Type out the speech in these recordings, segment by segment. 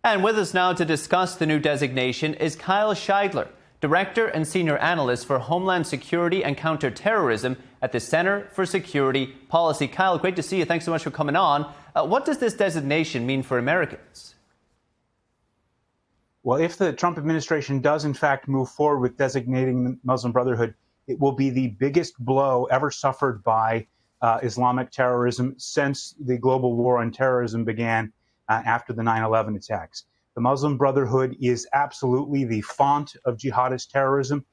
And with us now to discuss the new designation is Kyle Shideler, Director and Senior Analyst for Homeland Security and Counterterrorism at the Center for Security Policy. Kyle, great to see you. Thanks so much for coming on. What does this designation mean for Americans? Well, if the Trump administration does, in fact, move forward with designating the Muslim Brotherhood, it will be the biggest blow ever suffered by Islamic terrorism since the global war on terrorism began after the 9/11 attacks. The Muslim Brotherhood is absolutely the font of jihadist terrorism.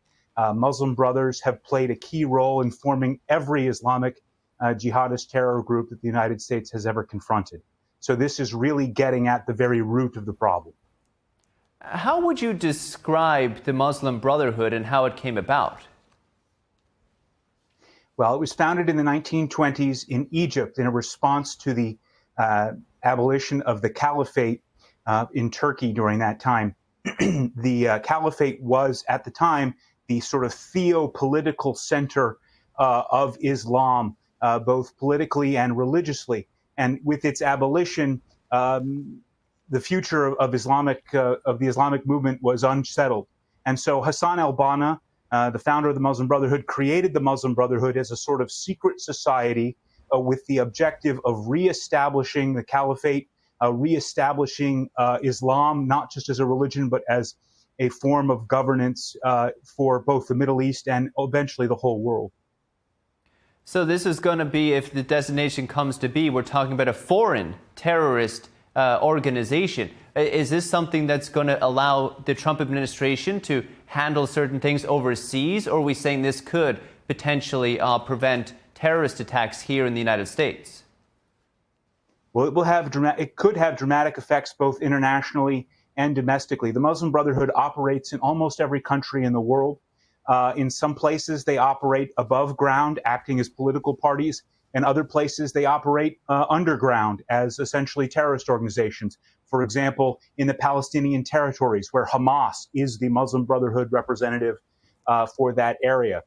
Muslim Brothers have played a key role in forming every Islamic jihadist terror group that the United States has ever confronted. So this is really getting at the very root of the problem. How would you describe the Muslim Brotherhood and how it came about? Well, it was founded in the 1920s in Egypt in a response to the abolition of the caliphate in Turkey during that time. The caliphate was, at the time, the sort of theopolitical center of Islam, both politically and religiously. And with its abolition, the future of the Islamic movement was unsettled. And so Hassan al-Banna, the founder of the Muslim Brotherhood, created the Muslim Brotherhood as a sort of secret society with the objective of reestablishing the caliphate, reestablishing Islam, not just as a religion, but as a form of governance for both the Middle East and eventually the whole world. So this is going to be, if the designation comes to be, we're talking about a foreign terrorist organization. Is this something that's going to allow the Trump administration to handle certain things overseas, or are we saying this could potentially prevent terrorist attacks here in the United States? Well, it could have dramatic effects both internationally and domestically. The Muslim Brotherhood operates in almost every country in the world. In some places, they operate above ground, acting as political parties. In other places, they operate underground as essentially terrorist organizations. For example, in the Palestinian territories, where Hamas is the Muslim Brotherhood representative for that area.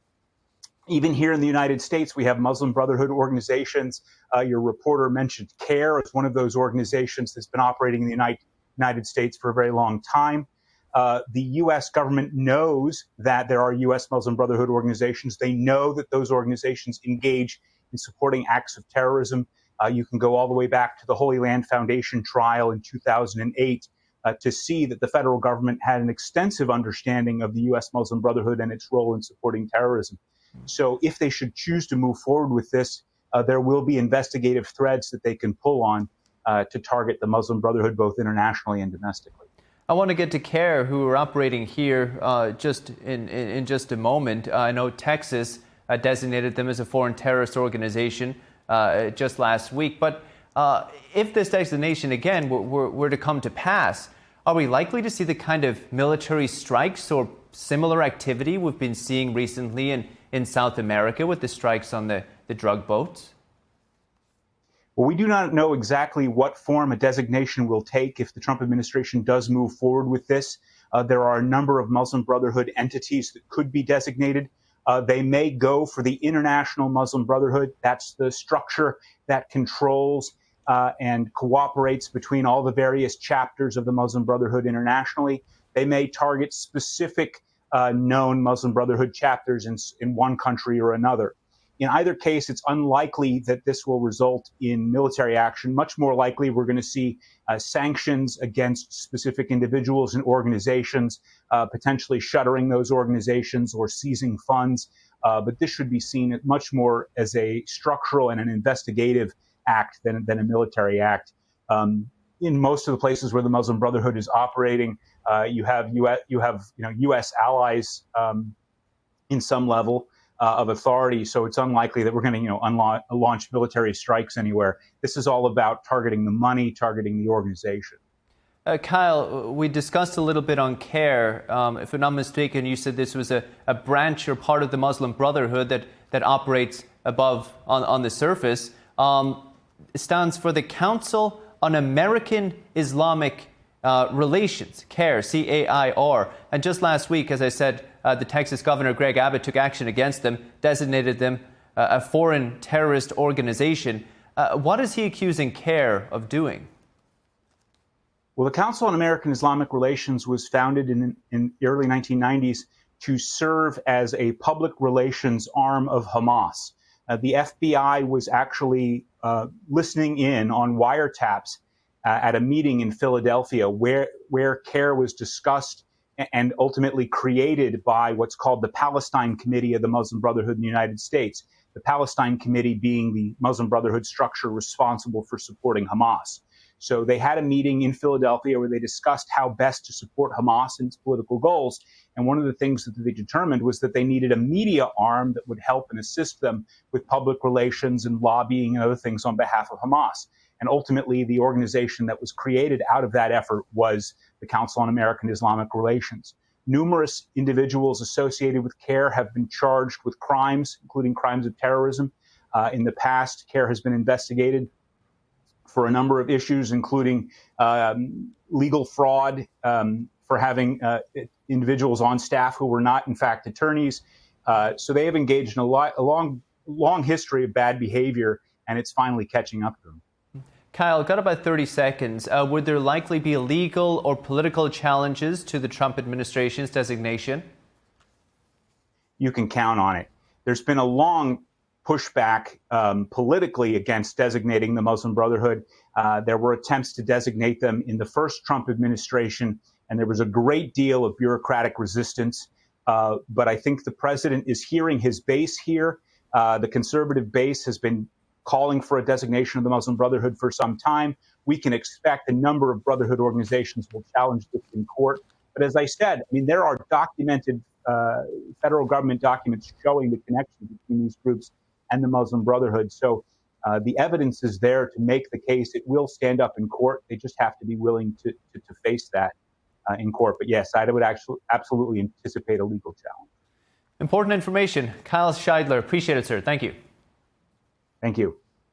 Even here in the United States, we have Muslim Brotherhood organizations. Your reporter mentioned CAIR as one of those organizations that's been operating in the United States for a very long time. The U.S. government knows that there are U.S. Muslim Brotherhood organizations. They know that those organizations engage in supporting acts of terrorism. You can go all the way back to the Holy Land Foundation trial in 2008 to see that the federal government had an extensive understanding of the U.S. Muslim Brotherhood and its role in supporting terrorism. So if they should choose to move forward with this, there will be investigative threads that they can pull on to target the Muslim Brotherhood both internationally and domestically. I want to get to CAIR, who are operating here just in just a moment. I know Texas designated them as a foreign terrorist organization just last week. But if this designation, again, were to come to pass, are we likely to see the kind of military strikes or similar activity we've been seeing recently in South America with the strikes on the drug boats? Well, we do not know exactly what form a designation will take if the Trump administration does move forward with this. There are a number of Muslim Brotherhood entities that could be designated. They may go for the International Muslim Brotherhood. That's the structure that controls and cooperates between all the various chapters of the Muslim Brotherhood internationally. They may target specific known Muslim Brotherhood chapters in one country or another. In either case, it's unlikely that this will result in military action. Much more likely, we're going to see sanctions against specific individuals and organizations, potentially shuttering those organizations or seizing funds. But this should be seen much more as a structural and an investigative act than a military act. In most of the places where the Muslim Brotherhood is operating, you have U.S. allies in some level of authority, so it's unlikely that we're going to launch military strikes anywhere. This is all about targeting the money, targeting the organization. Kyle, we discussed a little bit on CAIR. If I'm not mistaken, you said this was a branch or part of the Muslim Brotherhood that operates above on the surface. It stands for the Council on American Islamic Relations, CAIR, C-A-I-R. And just last week, as I said, the Texas Governor Greg Abbott took action against them, designated them a foreign terrorist organization. What is he accusing CAIR of doing? Well, the Council on American Islamic Relations was founded in the early 1990s to serve as a public relations arm of Hamas. The FBI was actually listening in on wiretaps at a meeting in Philadelphia where CAIR was discussed and ultimately created by what's called the Palestine Committee of the Muslim Brotherhood in the United States. The Palestine Committee being the Muslim Brotherhood structure responsible for supporting Hamas. So they had a meeting in Philadelphia where they discussed how best to support Hamas and its political goals. And one of the things that they determined was that they needed a media arm that would help and assist them with public relations and lobbying and other things on behalf of Hamas. And ultimately, the organization that was created out of that effort was the Council on American Islamic Relations. Numerous individuals associated with CAIR have been charged with crimes, including crimes of terrorism. In the past, CAIR has been investigated for a number of issues, including legal fraud, for having individuals on staff who were not, in fact, attorneys. So they have engaged in a long history of bad behavior, and it's finally catching up to them. Kyle, got about 30 seconds. Would there likely be legal or political challenges to the Trump administration's designation? You can count on it. There's been a long pushback politically against designating the Muslim Brotherhood. There were attempts to designate them in the first Trump administration, and there was a great deal of bureaucratic resistance. But I think the president is hearing his base here. The conservative base has been calling for a designation of the Muslim Brotherhood for some time. We can expect a number of brotherhood organizations will challenge this in court. But as I said, I mean, there are documented federal government documents showing the connection between these groups and the Muslim Brotherhood. So the evidence is there to make the case. It will stand up in court. They just have to be willing to face that in court. But yes, I would actually absolutely anticipate a legal challenge. Important information. Kyle Shideler, appreciate it, sir. Thank you. Thank you.